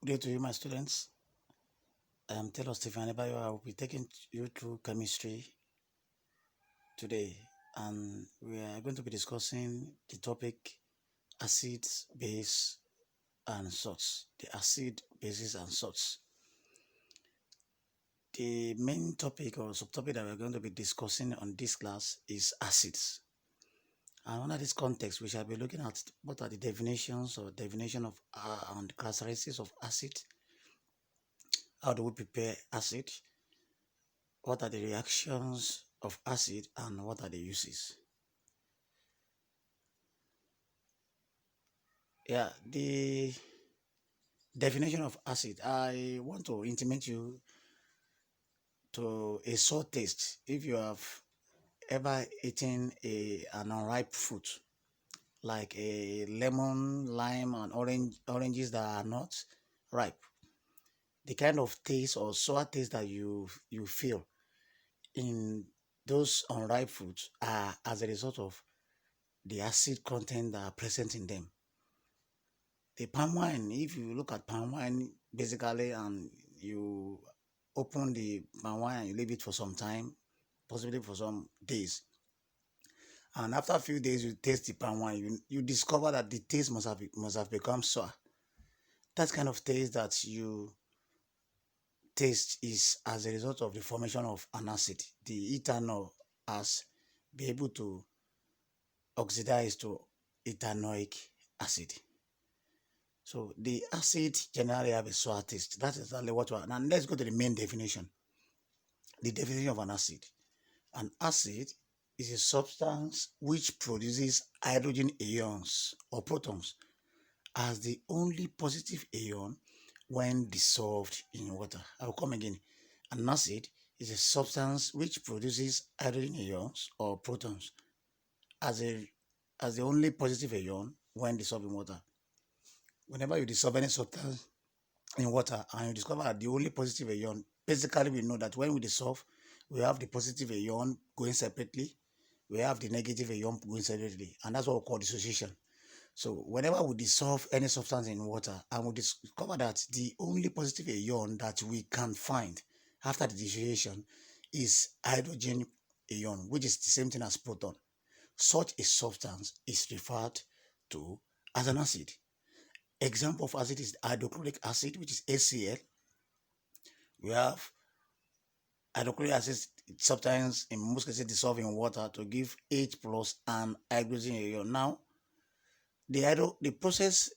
Good day to you, my students. I am S.Adebayo. I will be taking you through chemistry today, and we are going to be discussing the topic acids, base, and salts. The acid, bases, and salts. The main topic or subtopic that we are going to be discussing on this class is acids. And under this context, we shall be looking at what are the definitions or definition of and characteristics of acid. How do we prepare acid? What are the reactions of acid and what are the uses? Yeah, the definition of acid. I want to intimate you to a sour taste. If you have ever eaten an unripe fruit, like a lemon, lime, and oranges that are not ripe, the kind of taste or sour taste that you feel in those unripe fruits are as a result of the acid content that are present in them. The palm wine, if you look at palm wine basically and you open the palm wine and you leave it for some time, possibly for some days, and after a few days you taste the palm wine, you discover that the taste must have become sour. That kind of taste that you taste is as a result of the formation of an acid. The ethanol has been able to oxidize to ethanoic acid. So the acid generally have a sour taste. That's exactly what we are. Now let's go to the main definition. The definition of an acid. An acid is a substance which produces hydrogen ions or protons as the only positive ion when dissolved in water. I will come again. An acid is a substance which produces hydrogen ions or protons as the only positive ion when dissolved in water. Whenever you dissolve any substance in water and you discover that the only positive ion, basically we know that when we dissolve, we have the positive ion going separately, we have the negative ion going separately, and that's what we call dissociation. So whenever we dissolve any substance in water and we discover that the only positive ion that we can find after the dissociation is hydrogen ion, which is the same thing as proton, such a substance is referred to as an acid. Example of acid is hydrochloric acid, which is HCl. We have hydrochloric acid sometimes in most cases dissolve in water to give H plus and hydrogen ion. Now, the process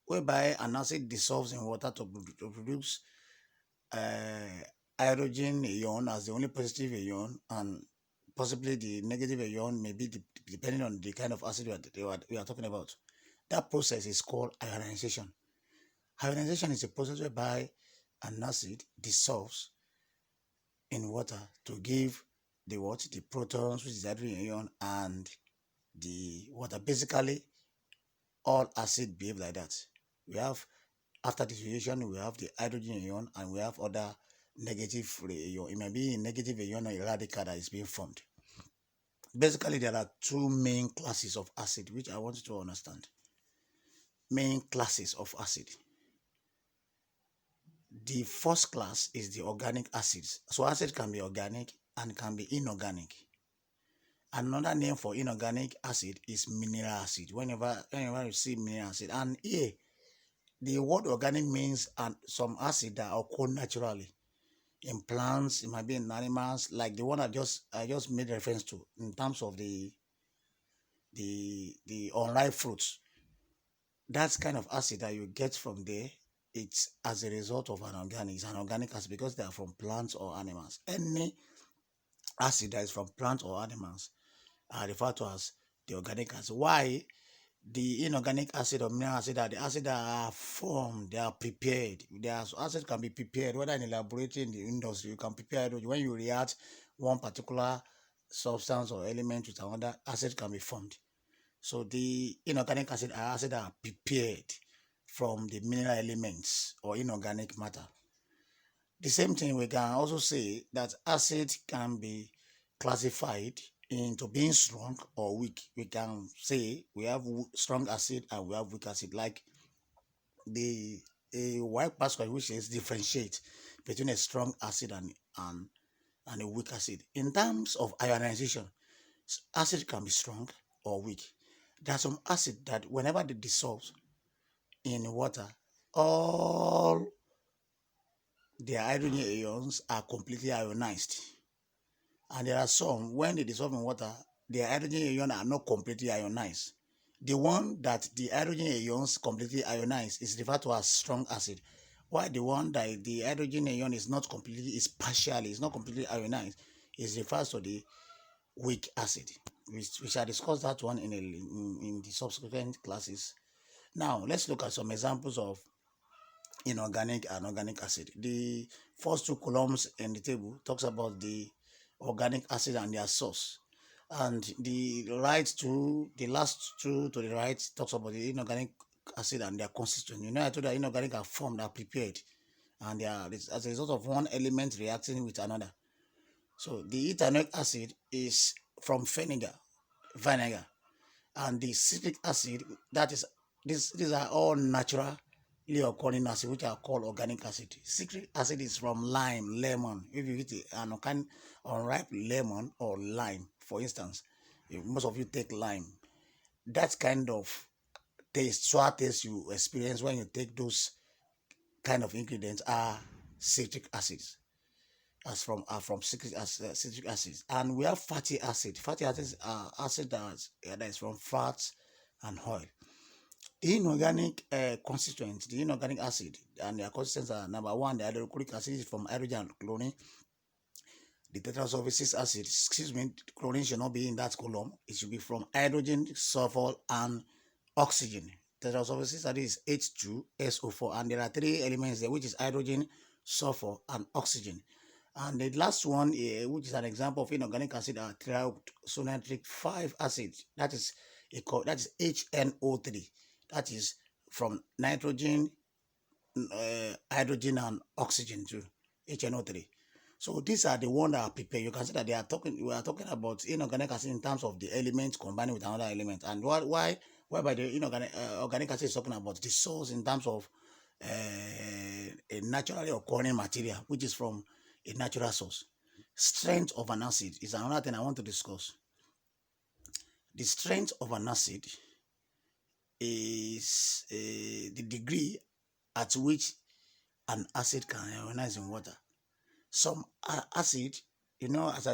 whereby an acid dissolves in water to produce uh, hydrogen ion as the only positive ion, and possibly the negative ion may be depending on the kind of acid we are talking about. That process is called ionization. Ionization is a process whereby an acid dissolves in water to give the protons, which is hydrogen ion, and the water. Basically, all acid behave like that. We have after dissociation, we have the hydrogen ion, and we have other negative ion. It may be a negative ion or a radical that is being formed. Basically, there are two main classes of acid, which I want you to understand. Main classes of acid. The first class is the organic acids. So acid can be organic and can be inorganic. Another name for inorganic acid is mineral acid. Whenever you see mineral acid, and here the word organic means some acid that occur naturally in plants, it might be in animals, like the one I just made reference to in terms of the unripe fruits. That's kind of acid that you get from there. It's as a result of an organic. It's an organic acid because they are from plants or animals. Any acid that is from plants or animals are referred to as the organic acid. Why? The inorganic acid or mineral acid are the acid that are formed, they are prepared. Acid can be prepared, whether in a laboratory, in the industry, you can prepare it. When you react one particular substance or element with another, acid can be formed. So the inorganic acid are acid that are prepared from the mineral elements or inorganic matter. The same thing, we can also say that acid can be classified into being strong or weak. We can say we have strong acid and we have weak acid. Like the a white particle which is differentiate between a strong acid and a weak acid. In terms of ionization, acid can be strong or weak. There are some acid that whenever they dissolve in water, all their hydrogen ions are completely ionized. And there are some, when they dissolve in water, the hydrogen ions are not completely ionized. The one that the hydrogen ions completely ionized is referred to as strong acid, while the one that the hydrogen ion is not completely, is partially, is not completely ionized, is refers to the weak acid. We shall discuss that one in the subsequent classes. Now, let's look at some examples of inorganic and organic acid. The first two columns in the table talks about the organic acid and their source, and the last two to the right talks about the inorganic acid and their constituent. You know, I told you that inorganic are formed, are prepared, and they are as a result of one element reacting with another. So the ethanoic acid is from vinegar, and the citric acid, that is, these are all naturally occurring acid which are called organic acid. Citric acid is from lemon. If you eat an unripe lemon or lime, for instance, if most of you take lime, that kind of sour taste you experience when you take those kind of ingredients are citric acids, as from are from citric acids. And we have fatty acid. Fatty acids are acid that is from fats and oil. The inorganic constituents, the inorganic acid, and their constituents are: number one, the hydrochloric acid is from hydrogen and chlorine. The tetrasulfuric acid, excuse me, chlorine should not be in that column. It should be from hydrogen, sulfur, and oxygen. Tetrasulfuric acid is H2SO4, and there are three elements there, which is hydrogen, sulfur, and oxygen. And the last one, which is an example of inorganic acid, are triisonitric 5 acid. That is HNO3. That is from nitrogen, hydrogen, and oxygen too. HNO3. So these are the ones that are prepared. You can see that we are talking about inorganic acid in terms of the elements combining with another element. And whereby the inorganic organic acid is talking about the source in terms of a naturally occurring material, which is from a natural source. Strength of an acid is another thing I want to discuss. The strength of an acid is the degree at which an acid can ionize in water. Some acid, you know, as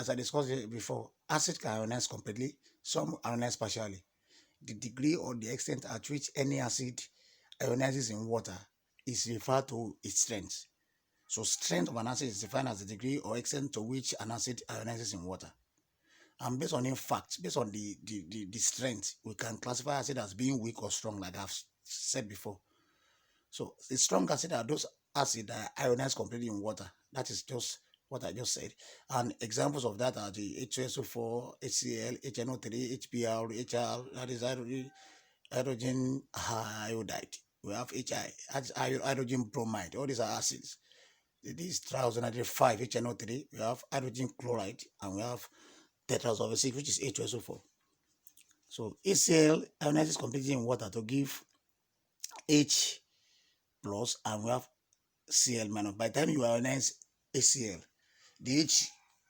I discussed it before, acid can ionize completely, some ionize partially. The degree or the extent at which any acid ionizes in water is referred to its strength. So strength of an acid is defined as the degree or extent to which an acid ionizes in water. And based on the strength, we can classify acid as being weak or strong, like I've said before. So the strong acid are those acids that ionize completely in water. That is just what I just said. And examples of that are the H2SO4, HCl, HNO3, HBr, HR, that is hydrogen iodide. We have HI, that's hydrogen bromide. All these are acids. This triosonide 5 HNO3, we have hydrogen chloride, and we have tetrasulfuric, which is H2SO4. So HCl ionizes completely in water to give H plus, and we have Cl minus. By the time you ionize HCl, the H,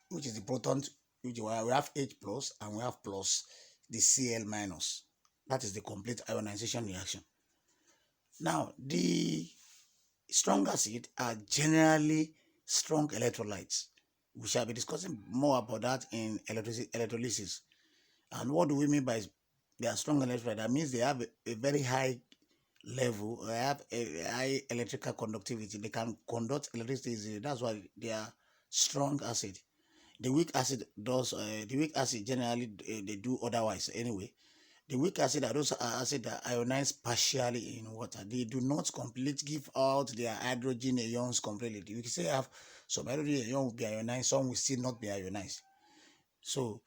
which is the proton, which we have H plus, and we have plus the Cl minus. That is the complete ionization reaction. Now, the strong acids are generally strong electrolytes. We shall be discussing more about that in electrolysis. And what do we mean by they are strong electrolytes? That means they have a very high level, they have a high electrical conductivity. They can conduct electricity easily. That's why they are strong acid. The weak acid generally they do otherwise anyway. The weak acid are those acid that ionize partially in water. They do not completely give out their hydrogen ions completely. You can say have some hydrogen ions will be ionized, some will still not be ionized. So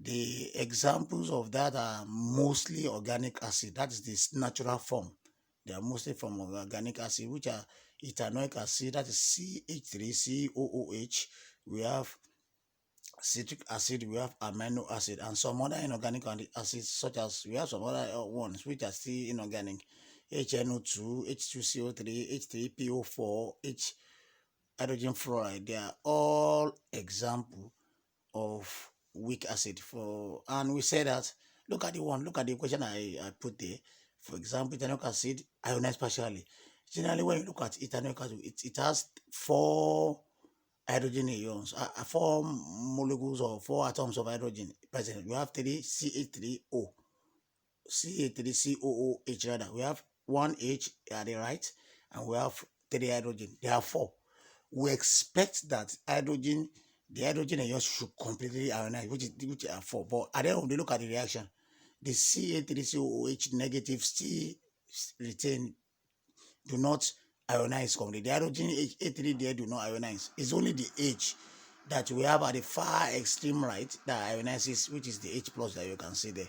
the examples of that are mostly organic acid. That is this natural form. They are mostly from organic acid, which are ethanoic acid, that is CH3COOH. We have citric acid, we have amino acid, and some other inorganic acids, such as we have some other ones which are still inorganic. HNO2, H2CO3, H3PO4, H hydrogen fluoride. They are all example of weak acid. And we say that look at the equation I put there. For example, ethanoic acid ionized partially. Generally, when you look at ethanoic acid, it has four hydrogen ions, four molecules or four atoms of hydrogen present. We have three CH3O, CH3COOH rather. We have one H at the right, and we have three hydrogen. There are four. We expect that the hydrogen ions should completely ionize, which are four. But at the end of the day, look at the reaction. The CH3COOH negative still retain, do not ionize completely. The hydrogen A3 there do not ionize. It's only the H that we have at the far extreme right that ionizes, which is the H plus that you can see there.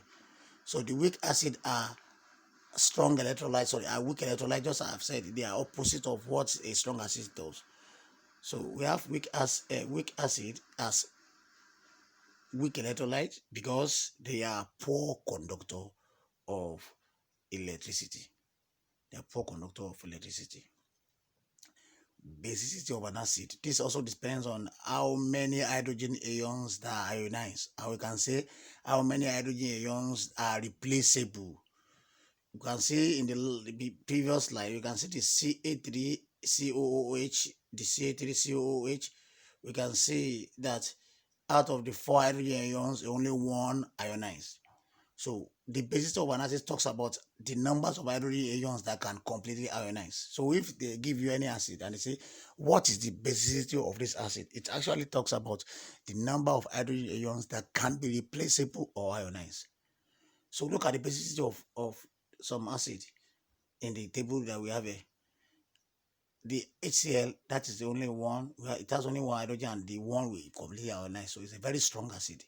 So the weak acid are strong electrolytes, sorry, are weak electrolytes. Just as I've said, they are opposite of what a strong acid does. So we have weak acid as weak electrolyte because they are poor conductor of electricity. They are poor conductor of electricity. Basicity of an acid. This also depends on how many hydrogen ions that are ionized. And we can say how many hydrogen ions are replaceable. You can see in the previous slide, you can see the CA3COOH, the CA3COOH. We can see that out of the four hydrogen ions, only one ionized. So the basis of an acid talks about the numbers of hydrogen ions that can completely ionize. So if they give you any acid and they say, what is the basicity of this acid? It actually talks about the number of hydrogen ions that can be replaceable or ionized. So look at the basicity of some acid in the table that we have here. The HCl, that is the only one, it has only one hydrogen and the one we completely ionize. So it's a very strong acid.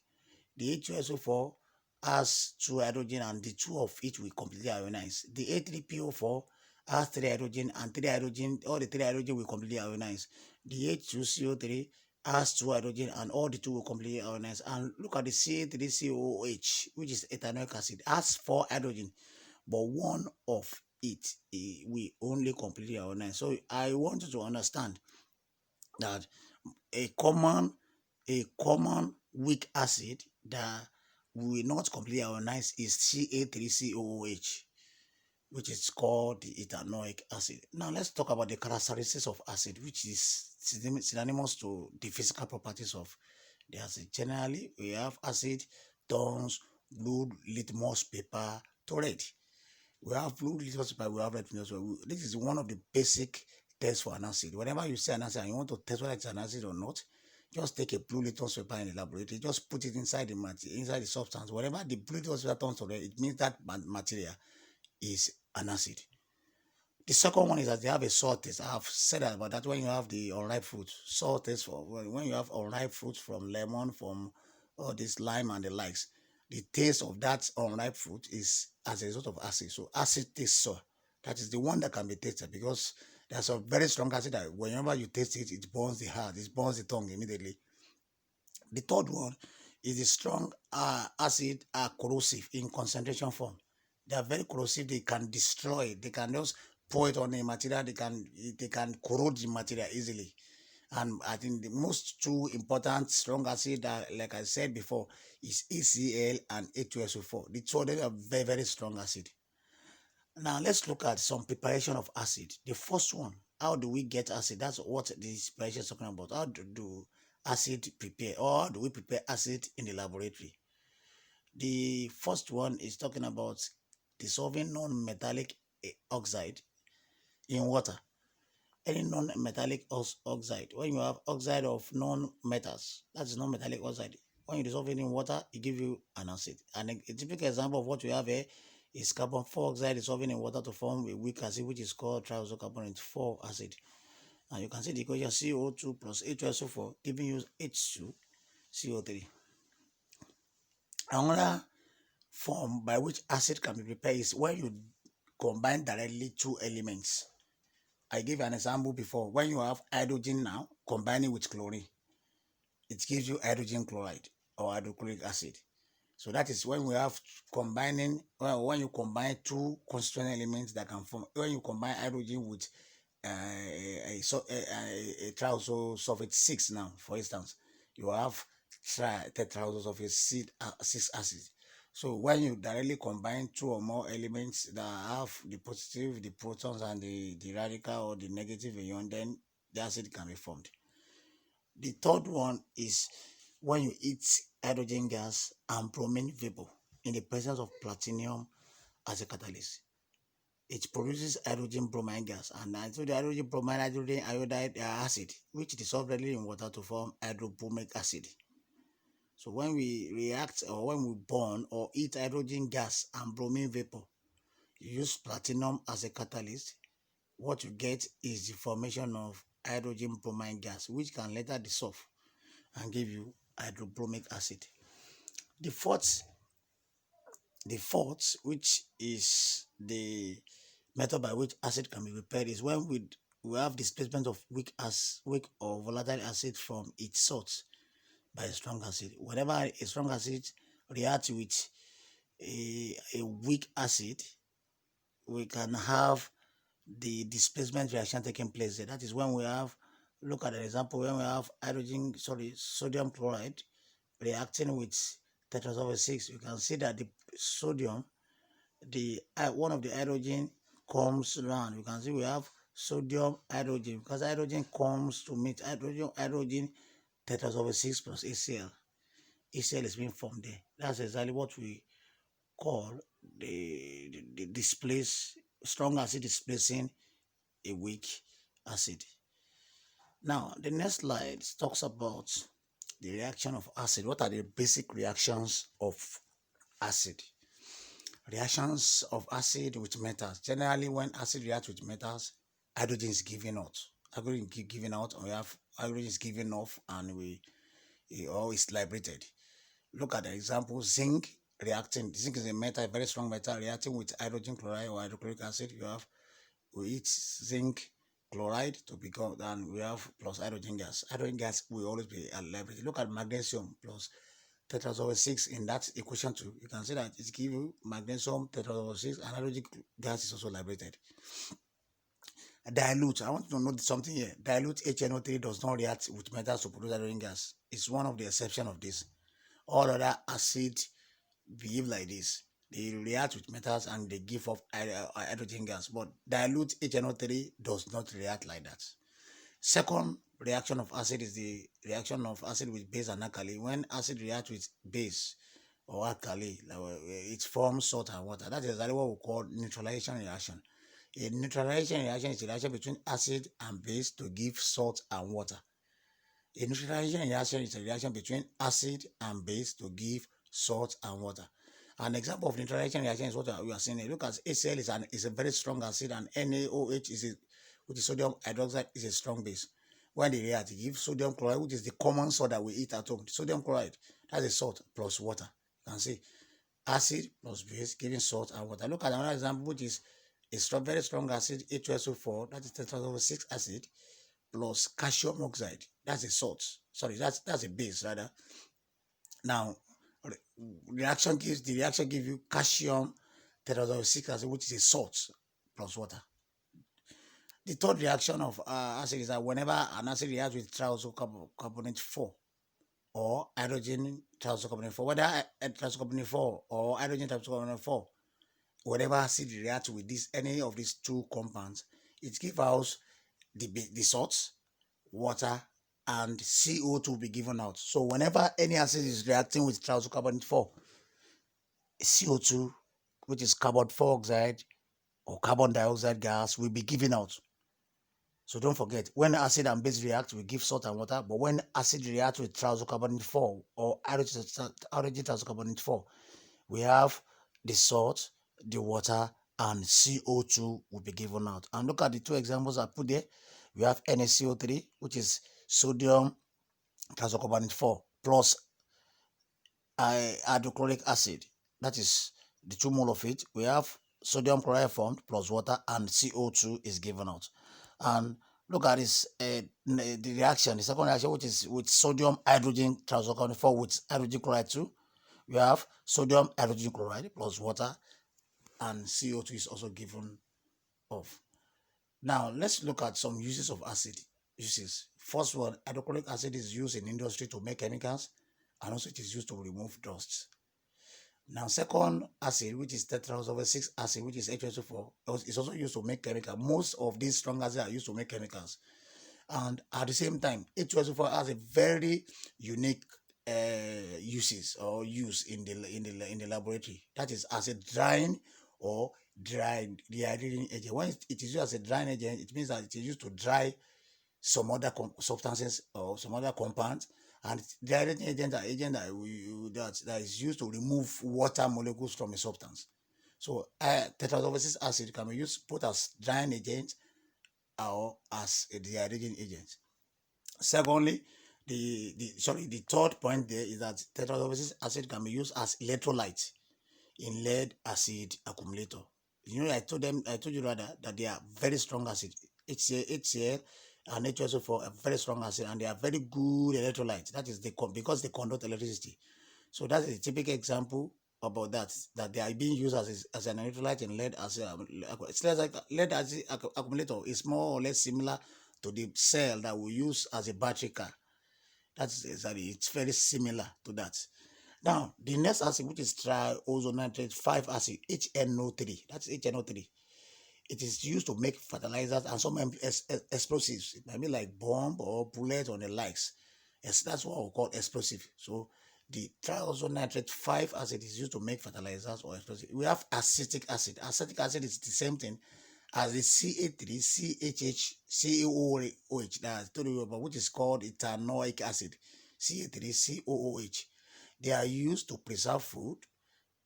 The H2SO4 has two hydrogen and the two of each will completely ionize. The A3PO4 has three hydrogen and three hydrogen, all the three hydrogen will completely ionize. The H2CO3 has two hydrogen and all the two will completely ionize. And look at the CA3COOH, which is ethanoic acid, has four hydrogen, but one of it will only completely ionize. So I want you to understand that a common weak acid that will not completely ionize is Ca3COOH, which is called the ethanoic acid. Now let's talk about the characteristics of acid, which is synonymous to the physical properties of the acid. Generally, we have acid turns blue litmus paper to red. We have blue litmus paper, we have red litmus paper. This is one of the basic tests for an acid. Whenever you see an acid and you want to test whether it's an acid or not, just take a blue litmus paper in the laboratory, just put it inside the substance. Whenever the blue litmus paper turns to red, it means that material is an acid. The second one is that they have a salt taste. I have said about that when you have the unripe fruit. Salt taste for when you have unripe fruit from lemon, from all this lime and the likes. The taste of that unripe fruit is as a result of acid. So acid taste sour. That is the one that can be tasted because there's a very strong acid that whenever you taste it, it burns the heart, it burns the tongue immediately. The third one is the strong acid are corrosive in concentration form. They are very corrosive. They can destroy. They can just pour it on a material. They can corrode the material easily. And I think the most two important strong acid that, like I said before, is HCl and H2SO4. The two of them are very, very strong acid. Now let's look at some preparation of acid. The first one, how do we get acid? That's what this preparation is talking about. How do acid prepare, or how do we prepare acid in the laboratory? The first one is talking about dissolving non-metallic oxide in water. Any non-metallic oxide, when you have oxide of non-metals, that's non-metallic oxide. When you dissolve it in water, it gives you an acid. And a typical example of what we have here is carbon 4 oxide dissolving in water to form a weak acid, which is called triisocarbonate 4 acid. And you can see the equation CO2 plus H2SO4 giving you H2CO3. Another form by which acid can be prepared is when you combine directly two elements. I gave an example before. When you have hydrogen now combining with chlorine, it gives you hydrogen chloride or hydrochloric acid. So that is when we have combining, well, when you combine two constituent elements that can form, when you combine hydrogen with a trisulfate 6 now, for instance, you have tetrasulfate 6 acid. So when you directly combine two or more elements that have the positive, the protons, and the radical or the negative ion, then the acid can be formed. The third one is when you heat hydrogen gas and bromine vapor in the presence of platinum as a catalyst. It produces hydrogen bromine gas, and so the hydrogen bromine hydrogen iodide acid, which dissolves readily in water to form hydrobromic acid. So when we react or when we burn or heat hydrogen gas and bromine vapor, you use platinum as a catalyst, what you get is the formation of hydrogen bromine gas, which can later dissolve and give you hydrobromic acid. The fourth, which is the method by which acid can be prepared, is when we have displacement of weak or volatile acid from its salts by a strong acid. Whenever a strong acid reacts with a weak acid, we can have the displacement reaction taking place there. That is when we have, look at an example, when we have sodium chloride reacting with tetrasulfate 6, you can see that the sodium, the one of the hydrogen comes around. You can see we have sodium hydrogen, because hydrogen comes to meet hydrogen tetrasulfate 6 plus HCl. HCl is being formed there. That's exactly what we call the displace strong acid displacing a weak acid. Now, the next slide talks about the reaction of acid. What are the basic reactions of acid? Reactions of acid with metals. Generally, when acid reacts with metals, hydrogen is given out. Hydrogen is given out, or we have hydrogen is given off, and or is liberated. Look at the example: zinc reacting. Zinc is a metal, a very strong metal, reacting with hydrogen chloride or hydrochloric acid. We heat zinc chloride to become, and we have plus hydrogen gas. Hydrogen gas will always be liberated. Look at magnesium plus tetrasulfate 6 in that equation too. You can see that it's giving you magnesium tetrasulfate 6, and hydrogen gas is also liberated. Dilute. I want you to note something here. Dilute HNO3 does not react with metals to produce hydrogen gas. It's one of the exceptions of this. All other acids behave like this. They react with metals and they give off hydrogen gas. But dilute HNO3 does not react like that. Second reaction of acid is the reaction of acid with base and alkali. When acid reacts with base or alkali, it forms salt and water. That is exactly what we call neutralization reaction. A neutralization reaction is a reaction between acid and base to give salt and water. A neutralization reaction is a reaction between acid and base to give salt and water. An example of neutralization reaction is what we are seeing here. Look at HCl is a very strong acid, and NaOH which is sodium hydroxide, is a strong base. When they react, it gives sodium chloride, which is the common salt that we eat at home. Sodium chloride, that's a salt plus water. You can see acid plus base giving salt and water. Look at another example, which is a very strong acid, H2SO4, that is tetrasulfate 6 acid, plus calcium oxide. That's a salt. Sorry, that's a base rather. Now, the reaction gives you calcium tetrasulfate 6 acid, which is a salt plus water. The third reaction of acid is that whenever an acid reacts with triisocarbonate 4 or hydrogen triisocarbonate 4, whether triisocarbonate 4 or hydrogen triisocarbonate 4, whenever acid reacts with any of these two compounds, it gives out the salts, water, and CO2 will be given out. So whenever any acid is reacting with triisocarbonate 4, CO2, which is carbon dioxide or carbon dioxide gas, will be given out. So don't forget, when acid and base react, we give salt and water. But when acid reacts with triisocarbonate 4 or hydrogen triisocarbonate 4, we have the salt, the water, and CO2 will be given out. And look at the two examples I put there. We have NaCO3, which is sodium triisocarbonate 4 plus hydrochloric acid. That is the 2 mole of it. We have sodium chloride formed plus water, and CO2 is given out. And look at this, the reaction, the second reaction, which is with sodium hydrogen triisocarbonate 4 with hydrogen chloride 2. We have sodium hydrogen chloride plus water, and CO2 is also given off. Now let's look at some uses of acid uses. First one, hydrochloric acid is used in industry to make chemicals, and also it is used to remove dust. Now, second acid, which is tetraoxide acid, which is H2O4, is also used to make chemicals. Most of these strong acids are used to make chemicals, and at the same time, H2O4 has a very unique uses or use in the laboratory. That is as a drying or drying dehydrating agent. When it is used as a drying agent, it means that it is used to dry some other substances or some other compounds, and the agent are agent that is used to remove water molecules from a substance. So tetrodotoxin acid can be used both as drying agent or as a dehydrating agent. Secondly, the third point there is that tetrodotoxin acid can be used as electrolyte in lead acid accumulator. I told you rather that they are very strong acid. HCl and H2SO4 are very strong acid, and they are very good electrolytes. That is because they conduct electricity. So that is a typical example about that they are being used as an electrolyte in lead acid. It's like lead acid accumulator is more or less similar to the cell that we use as a battery car. That's exactly, it's very similar to that. Now, the next acid, which is triazonitrate 5 acid, HNO3, that's HNO3. It is used to make fertilizers and some explosives. It might be like bomb or bullet or the likes. Yes, that's what we call explosive. So the triazonitrate 5 acid is used to make fertilizers or explosives. We have acetic acid. Acetic acid is the same thing as the Ca3, CHH, COOH, that's which is called ethanoic acid. Ca3, COOH. They are used to preserve food,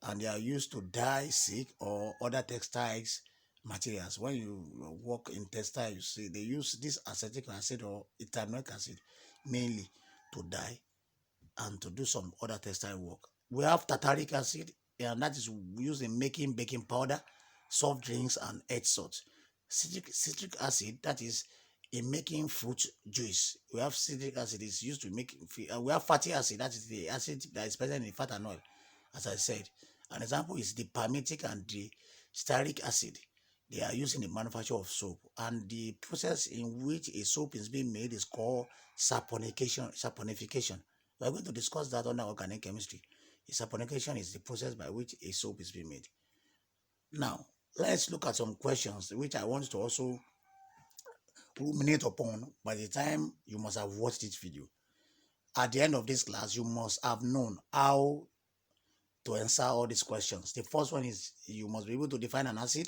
and they are used to dye silk or other textiles materials. When you work in textile, you see they use this acetic acid or ethanoic acid mainly to dye and to do some other textile work. We have tartaric acid, and that is used in making baking powder, soft drinks, and egg salts. Citric acid, that is in making fruit juice. We have citric acid is used to make. We have fatty acid, that is the acid that is present in fat and oil, as I said. An example is the palmitic and the stearic acid. They are used in the manufacture of soap, and the process in which a soap is being made is called saponification. We are going to discuss that under organic chemistry. Saponification is the process by which a soap is being made. Now, let's look at some questions which I want to also ruminate upon by the time you must have watched this video. At the end of this class, you must have known how to answer all these questions. The first one is you must be able to define an acid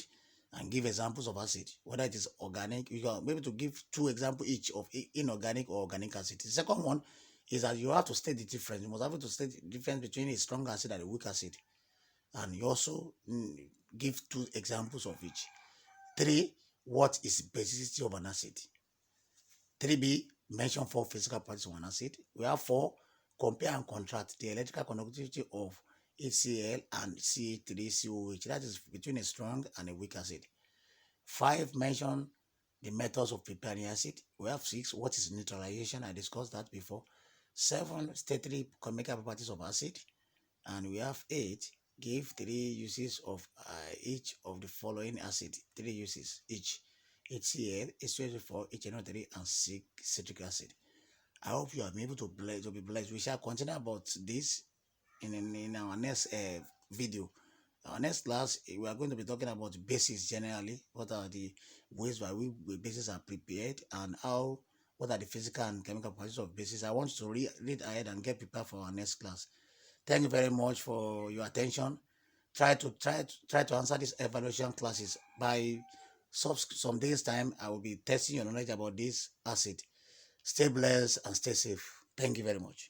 and give examples of acid, whether it is organic. You can be able to give 2 examples each of inorganic or organic acid. The second one is that you have to state the difference. You must have to state the difference between a strong acid and a weak acid. And you also give 2 examples of each. 3, what is basicity of an acid? 3b, mention 4 physical properties of an acid. We have 4, compare and contrast the electrical conductivity of HCl and Ca3COH. That is between a strong and a weak acid. 5, mention the methods of preparing acid. We have 6, what is neutralization? I discussed that before. 7, state 3 chemical properties of acid. And we have 8, give 3 uses of each of the following acid. 3 uses each: HCl, H2SO4, HNO3, and citric acid. I hope you are able to be blessed. We shall continue about this in our next video. Our next class, we are going to be talking about bases generally. What are the ways by which bases are prepared, and what are the physical and chemical properties of bases? I want you to read ahead and get prepared for our next class. Thank you very much for your attention. Try to answer these evaluation classes. By some days time, I will be testing your knowledge about this acid. Stay blessed and stay safe. Thank you very much.